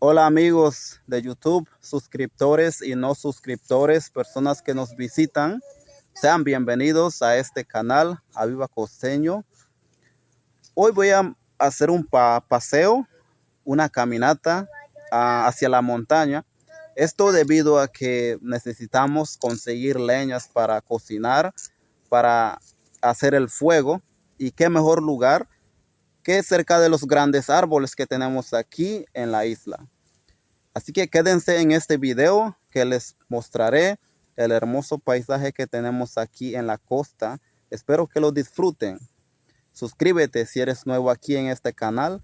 Hola amigos de YouTube, suscriptores y no suscriptores, personas que nos visitan, sean bienvenidos a este canal Aviva Costeño. Hoy voy a hacer un paseo, una caminata hacia la montaña. Esto debido a que necesitamos conseguir leñas para cocinar, para hacer el fuego. Y qué mejor lugar que cerca de los grandes árboles que tenemos aquí en la isla. Así que quédense en este video que les mostraré el hermoso paisaje que tenemos aquí en la costa. Espero que lo disfruten. Suscríbete si eres nuevo aquí en este canal.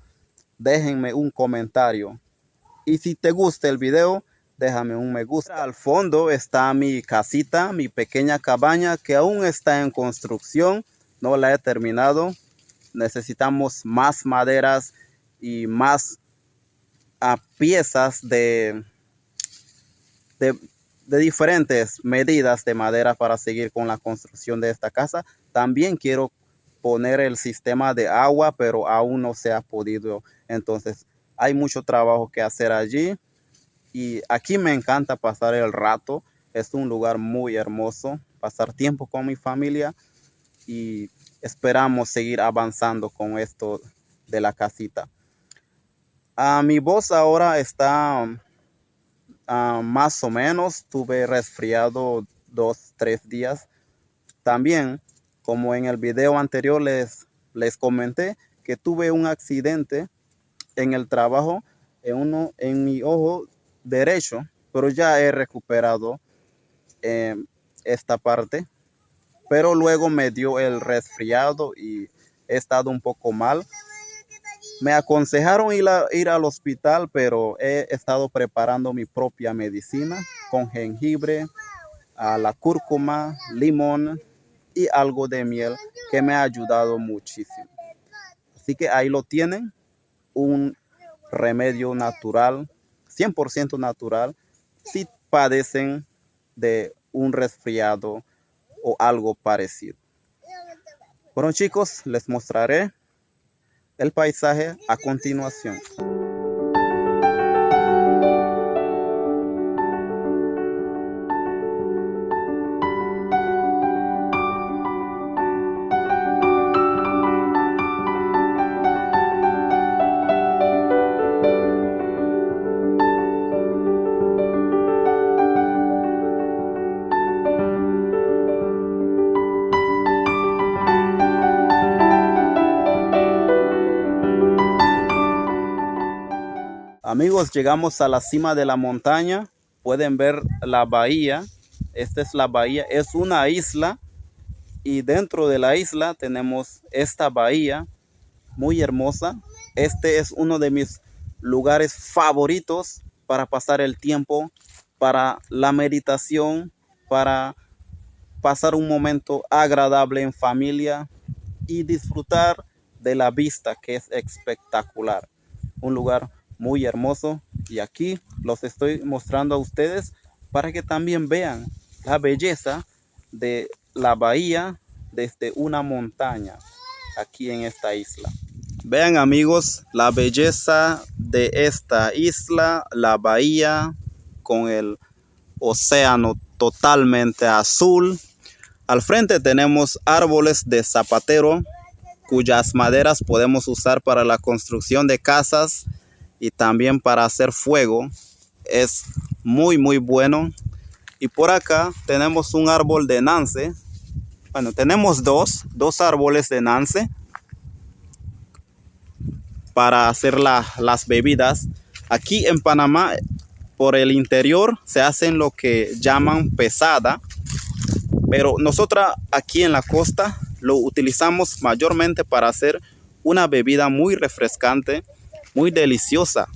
Déjenme un comentario. Y si te gusta el video, déjame un me gusta. Al fondo está mi casita, mi pequeña cabaña que aún está en construcción. No la he terminado. Necesitamos más maderas y más piezas de diferentes medidas de madera para seguir con la construcción de esta casa. También quiero poner el sistema de agua, pero aún no se ha podido. Entonces hay mucho trabajo que hacer allí. Y aquí me encanta pasar el rato. Es un lugar muy hermoso. Pasar tiempo con mi familia. Y esperamos seguir avanzando con esto de la casita. Mi voz ahora está más o menos. Tuve resfriado 2-3 días. También, como en el video anterior les comenté, que tuve un accidente en el trabajo en mi ojo derecho, pero ya he recuperado esta parte. Pero luego me dio el resfriado y he estado un poco mal. Me aconsejaron ir al hospital, pero he estado preparando mi propia medicina con jengibre, la cúrcuma, limón y algo de miel que me ha ayudado muchísimo. Así que ahí lo tienen, un remedio natural, 100% natural, si padecen de un resfriado o algo parecido. Bueno chicos, les mostraré el paisaje a continuación. Amigos, llegamos a la cima de la montaña. Pueden ver la bahía. Esta es la bahía. Es una isla. Y dentro de la isla tenemos esta bahía muy hermosa. Este es uno de mis lugares favoritos para pasar el tiempo, para la meditación, para pasar un momento agradable en familia y disfrutar de la vista, que es espectacular. Un lugar muy hermoso, y aquí los estoy mostrando a ustedes para que también vean la belleza de la bahía desde una montaña aquí en esta isla. Vean amigos, la belleza de esta isla, la bahía con el océano totalmente azul. Al frente tenemos árboles de zapatero cuyas maderas podemos usar para la construcción de casas y también para hacer fuego. Es muy bueno. Y por acá tenemos un árbol de nance. Bueno, tenemos dos árboles de nance para hacer las bebidas. Aquí en Panamá, por el interior, se hacen lo que llaman pesada. Pero nosotros aquí en la costa lo utilizamos mayormente para hacer una bebida muy refrescante, muy deliciosa.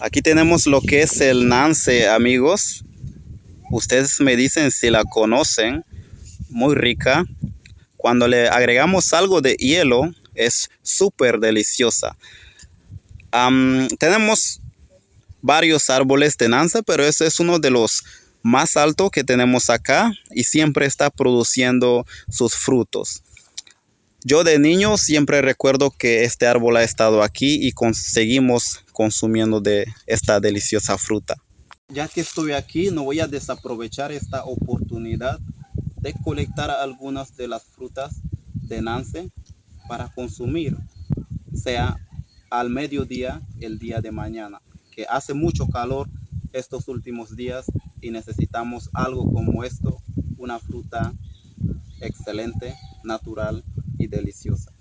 Aquí tenemos lo que es el nance, amigos. Ustedes me dicen si la conocen. Muy rica. Cuando le agregamos algo de hielo, es súper deliciosa. Tenemos varios árboles de nance, pero ese es uno de los más altos que tenemos acá y siempre está produciendo sus frutos. Yo de niño siempre recuerdo que este árbol ha estado aquí y seguimos consumiendo de esta deliciosa fruta. Ya que estoy aquí, no voy a desaprovechar esta oportunidad de colectar algunas de las frutas de Nance para consumir, sea al mediodía el día de mañana, que hace mucho calor estos últimos días y necesitamos algo como esto, una fruta excelente, natural y deliciosa.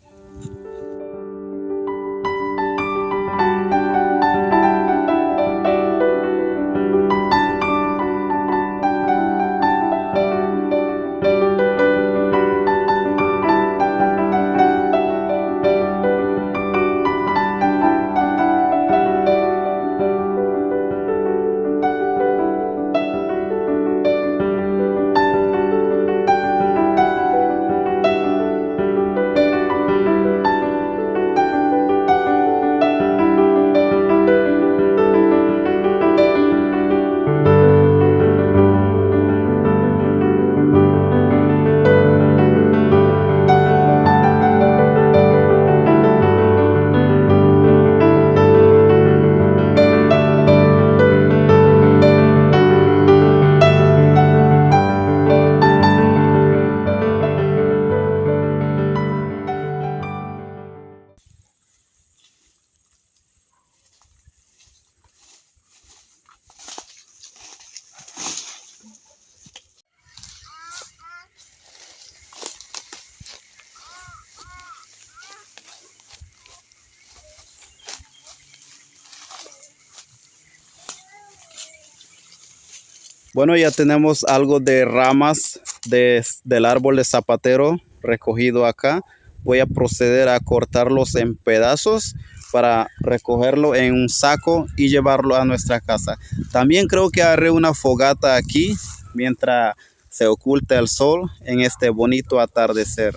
Bueno, ya tenemos algo de ramas del árbol de zapatero recogido acá. Voy a proceder a cortarlos en pedazos para recogerlo en un saco y llevarlo a nuestra casa. También creo que haré una fogata aquí mientras se oculta el sol en este bonito atardecer.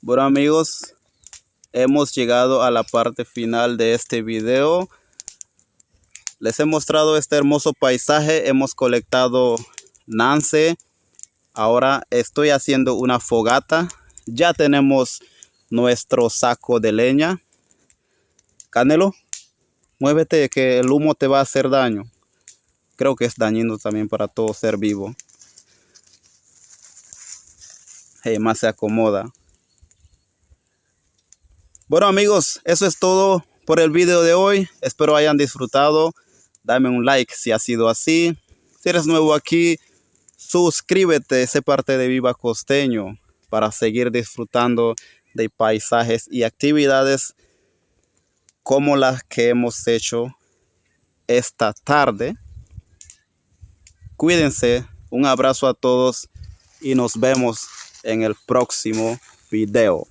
Bueno amigos, hemos llegado a la parte final de este video. Les he mostrado este hermoso paisaje, hemos colectado Nance. Ahora estoy haciendo una fogata. Ya tenemos nuestro saco de leña. Canelo, muévete que el humo te va a hacer daño. Creo que es dañino también para todo ser vivo. Hey, más se acomoda. Bueno amigos, eso es todo por el video de hoy. Espero hayan disfrutado. Dame un like si ha sido así. Si eres nuevo aquí, suscríbete, sé parte de Viva Costeño para seguir disfrutando de paisajes y actividades como las que hemos hecho esta tarde. Cuídense, un abrazo a todos y nos vemos en el próximo video.